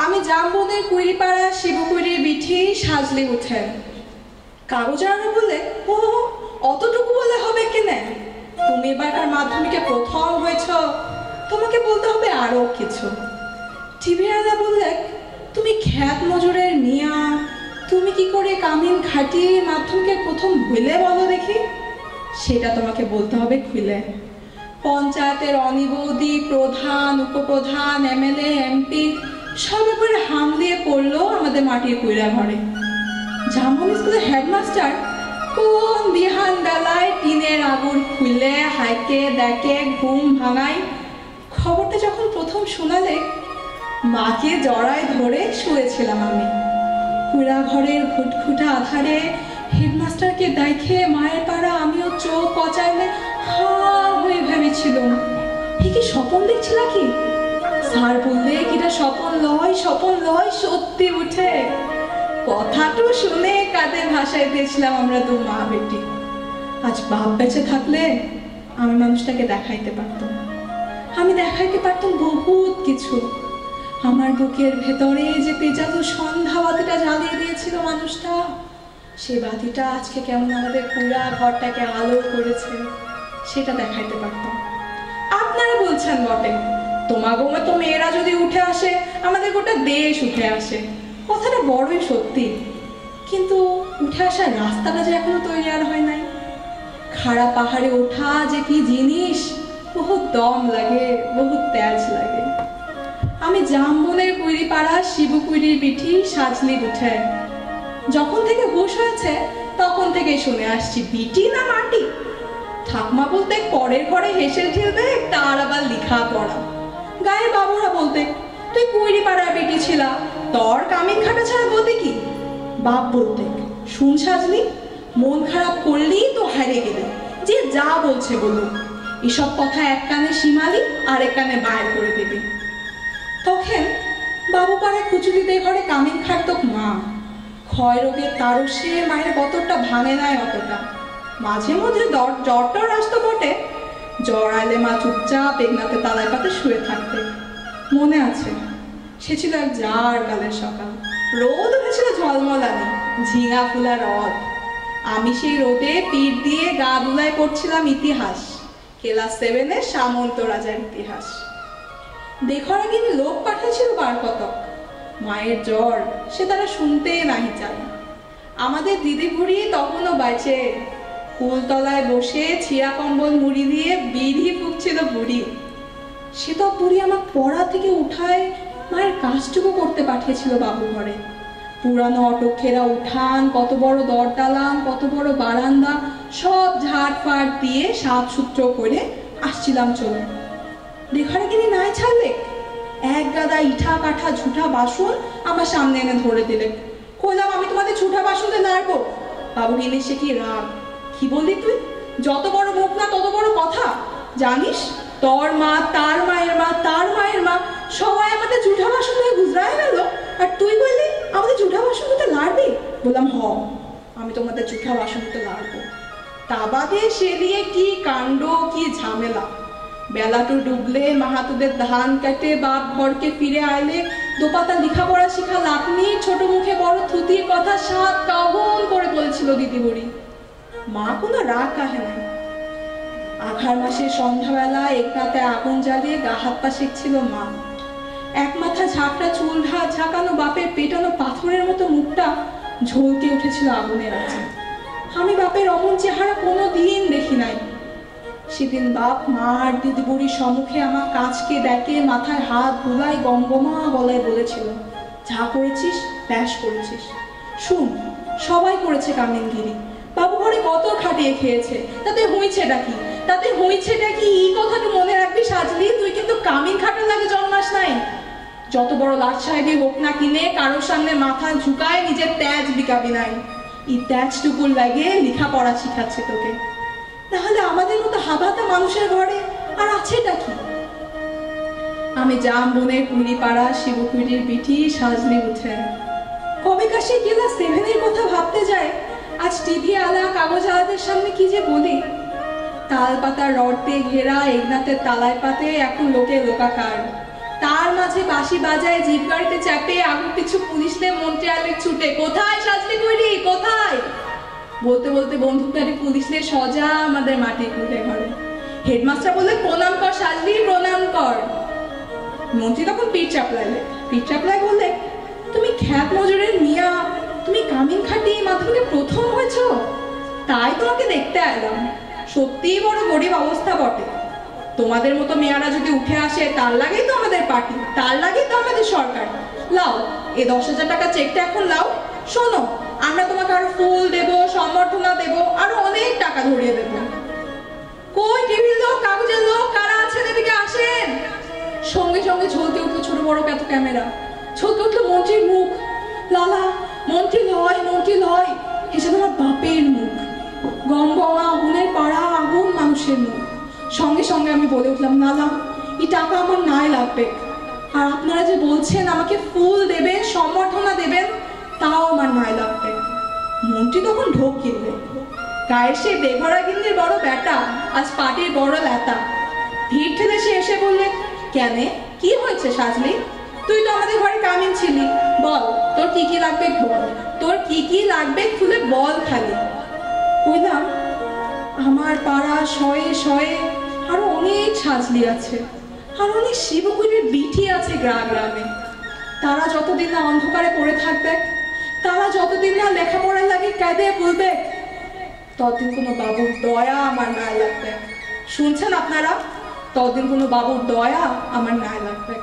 আমি জামবনের কুইরিপাড়া শিবকুইরির বিঠি সাজলে উঠেন। কাগজ আনো বলে, ও অতটুকু বলে হবে কেনে? তুমি এবারকার মাধ্যমিকে প্রথম হয়েছ, তোমাকে বলতে হবে আরো কিছু। টিভি আলা বললে, তুমি খ্যাত মজুরের মিয়া, তুমি কি করে কামিন খাটিয়ে মাধ্যমিকের প্রথম হইলে বলো দেখি। সেটা তোমাকে বলতে হবে খুলে। পঞ্চায়েতের অনিবৌদি, প্রধান, উপপ্রধান, এমএলএ, এমপি সব করে হামলিয়ে পড়লো আমাদের মাটির কুইরা ঘরে। জামবন স্কুলের হেডমাস্টার কোন বিহান বেলায় টিনের আগুন খুলে হাইকে দেখে ঘুম ভাঙাই। খবরটা যখন প্রথম শোনালে মাকে জড়ায় ধরে শুয়েছিলাম আমি। কুইরা ঘরের ঘুটঘুটা আধারে হেডমাস্টারকে দেখে মায়ের পাড়া আমিও চোখ কচাইলে হা হয়ে ভেবেছিলাম, এ কি স্বপন দেখছিল কি? স্যার বললে কিটা স্বপন লয় সত্যি উঠে। কথাটা শুনে কাঁধে ভাষায় দিয়েছিলাম আমরা দু মা বেটি। আজ বাপ বেঁচে থাকলে আমি মানুষটাকে দেখাইতে পারতাম, আমি দেখাইতে পারতাম বহুত কিছু। আমার বুকের ভেতরে যে পেঁচালো সন্ধ্যা বাতিটা জ্বালিয়ে দিয়েছিল মানুষটা, সেই বাতিটা আজকে কেমন আমাদের পুরা ঘরটাকে আলো করেছে সেটা দেখাইতে পারতাম। আপনারা বলছেন বটে, তোমাগো মতো মেয়েরা যদি উঠে আসে আমাদের গোটা দেশ উঠে আসে। কথাটা বড়ই সত্যি, কিন্তু উঠে আসার রাস্তাটা যে এখনো তৈরি আর হয় নাই। খাড়া পাহাড়ে ওঠা যে কি জিনিস, বহুত দম লাগে, বহুত তেজ লাগে। আমি জামবনের কুইরিপাড়া শিবকুইরির পিঠি সাজলি উঠে। যখন থেকে হুঁশ হয়েছে তখন থেকে শুনে আসছি বিটি না মাটি। ঠাকমা বলতে পরের ঘরে হেসে ঠেলবে, তার আবার লিখা পড়া। গায়ে বাবুরা বলতে, তুই কুইরিপাড়ার বেটি ছিলা, তোর কামিন খাটা ছাড়া গতি কি? বাপ বলতে, শুন সাজলি, মন খারাপ করলেই তো হারিয়ে গেলে, যে যা বলছে বলুক, এসব কথা এক কানে শিমালি আর এক কানে বাইর করে দেবে। তখন বাবু পাড়ায় কুচুলিদের ঘরে কামিন খাটত মা। ক্ষয় রোগের তারসে মায়ের বতরটা ভাঙে নাই অতটা। মাঝে মধ্যে জ্বরটাও আসতো বটে। জ্বর আইলে মা চুপচাপ একনাতে তালায় পাতে শুয়ে থাকতে। মনে আছে, সে ছিল এক জার কালের সকাল। রোদ উঠেছিল ঝলমলানি, ঝিঙা ফুলা রদ। আমি সেই রোদে পিঠ দিয়ে গা দুলায় পড়ছিলাম ইতিহাস, ক্লাস 7-এর সামন্ত রাজার ইতিহাস। দেখার আগে লোক পাঠিয়েছিল বার কতক। মায়ের জ্বর সে তারা শুনতে নাহি চায়। আমাদের দিদি বুড়ি তখনও বাঁচে, কুলতলায় বসে ছিয়া কম্বল মুড়ি দিয়ে বিড়ি ফুঁকছিল বুড়ি। সে তো বুড়ি আমার পড়া থেকে উঠায় মায়ের কাজটুকু করতে পাঠিয়েছিল বাবু ঘরে। পুরানো অটক্ষেরা উঠান, কত বড় দরদালান, কত বড় বারান্দা সব ঝাড় ফাড় দিয়ে সাফ সূত্র করে আসছিলাম চলে। দেখারে কিনি নাই ছাড়লে এক গাদা ইঠা কাঠা ঝুঠা বাসন আমার সামনে এনে ধরে দিলে। কইলাম, আমি তোমাদের ঝুঠা বাসনতে নাড়বো? বাবু গেলে সে কি রাগ। কি বললি তুই? যত বড় মুখ না তত বড় কথা। জানিস তোর মা, তার মায়ের মা, তার মায়ের মা সবাই আমাদের ঝুঠা বাসন হয়ে গুজরায় গেল, আর তুই বললি আমাদের ঝুঠা বাসন হতে লাড়বি? বললাম, হ, আমি তোমাদের ঝুঠা বাসন হতে লাড়বো। তা বাদে সে দিয়ে কি কাণ্ড, কি ঝামেলা। বেলাটো ডুবলে মাহাতোদের ধান কাটে বাপ ঘরকে ফিরে আইলে দোপাতা লেখাপড়া শিখা লাপনি ছোট মুখে বড় থুতির কথা 7 কাহন করে বলেছিল দিদি বুড়ি। মা কোনো রাগ কাহে নাই। আঘার মাসের সন্ধ্যাবেলা একনাতে আগুন জ্বালিয়ে গা হাত পা সেঁকছিল মা। এক মাথা ঝাঁকড়া চুল ঝাঁকানো বাপের পেটানো পাথরের মতো মুখটা ঝলকে উঠেছিল আগুনের আছে। আমি বাপের অমন চেহারা কোনো দিন দেখি নাই। সেদিন বাপ মা আর দিদি বুড়ির সম্মুখে আমার কাজকে দেখে মাথায় হাত বুলাই গমগমা গলায় বলেছিল, যা করেছিস ব্যাস করেছিস। শুন, সবাই করেছে কামিনগিরি, বাবু ঘরে কত খাটিয়ে খেয়েছে, তাতে হইছেটা কি? তাতে হইছেটা কি এই কথাটা মনে রাখবি সাজলি। তুই কিন্তু কামিন খাটার লাগে জন্মাস নাই। যত বড় লাট সাহেবই হোক না কিনে কারোর সামনে মাথা ঝুঁকায় নিজের তেজ বিকাবি নাই। এই তেজটুকুর লাগে লেখাপড়া শিখাচ্ছে তোকে। তাহলে আমাদের মতো হাবাতা মানুষের ঘরে আর আছেটা কি? আমি জামবনের কুইরিপাড়া শিবকুইরির পিঠি সাজলি উঠে। কবে কাশি ক্লাস 7-এর কথা ভাবতে যায় আজ টিভি আলা কাগজ আলাদের সামনে কি যে বলি। তাল পাতা রড দিয়ে ঘেরা একনাথের তালায় পাতে এখন লোকে লোকাকার। তার মাঝে বাঁশি বাজায়, জিপ গাড়িতে চাপে, আগুন পিছু পুলিশলে মন্ত্রিয়ালে ছুটে, কোথায় সাজলি কইরি কোথায়? বলতে বলতে বন্দুকধারী পুলিশলে সজা আমাদের মাটি কুড়ে ঘরে। হেডমাস্টার বললে, প্রণাম কর সাজলি, প্রণাম কর। মন্ত্রী তখন পিঠ চাপলায় বললে, তুমি খ্যাত মজুরের মিয়া, তুমি কামিন খাটিয়ে মাধ্যমিকে প্রথম হয়েছ, তাই তোমাকে দেখতে এলাম। সত্যিই বড় গরিব অবস্থা বটে। তোমাদের মতো মেয়েরা যদি উঠে আসে, তার লাগেই তো আমাদের পার্টি, তার লাগেই তো আমাদের সরকার। লাও, এই 10,000 টাকা চেকটা এখন লাও। শোনো, আমরা তোমাকে আরো ফুল দেব, সম্বর্ধনা দেব, আরো অনেক টাকা ধরিয়ে দেব। কই টিভির লোক, কাগজের লোক, কারা আছেন এদিকে আসেন। সঙ্গে সঙ্গে ঝলকে উঠলো ছোট বড় কত ক্যামেরা, ঝলকে উঠলো মন্ত্রীর মুখ। লালা, মন্ত্রী লয়, হেসে তোমার বাপের মুখ। গম গমা আগুনের পাড়া, আগুন মানুষের মুখ। সঙ্গে সঙ্গে আমি বলে উঠলাম, লালা, এই টাকা আমার নাই লাগবে। আর আপনারা যে বলছেন আমাকে ফুল দেবেন, সম্বর্ধনা দেবেন, তাও আমার নাই লাগবে। মন্ত্রী তখন ঢোক কিনলে, গায়ের সেই বেঘরা গিন্নির বড় বেটা, আজ পাটির বড় ল্যাতা। ভিড় ঠেলে সে এসে বললে, কেনে, কি হয়েছে সাজলি? তুই তো আমাদের ঘরে কামিন ছিলি, বল তোর কি কি লাগবে, বল তোর কি কি লাগবে, খুলে বল খালি। কইলাম, আমার পাড়া শয়ে শয়ে আরো অনেক সাজলি আছে, আর অনেক শিবকুড়ির বিঠি আছে গ্রামে। তারা যতদিন না অন্ধকারে পড়ে থাকবে, তারা যতদিন না লেখাপড়ার লাগে কাঁদে বলবে, ততদিন কোনো বাবুর দয়া আমার না লাগবে। শুনছেন আপনারা? ততদিন কোনো বাবুর দয়া আমার না লাগবে।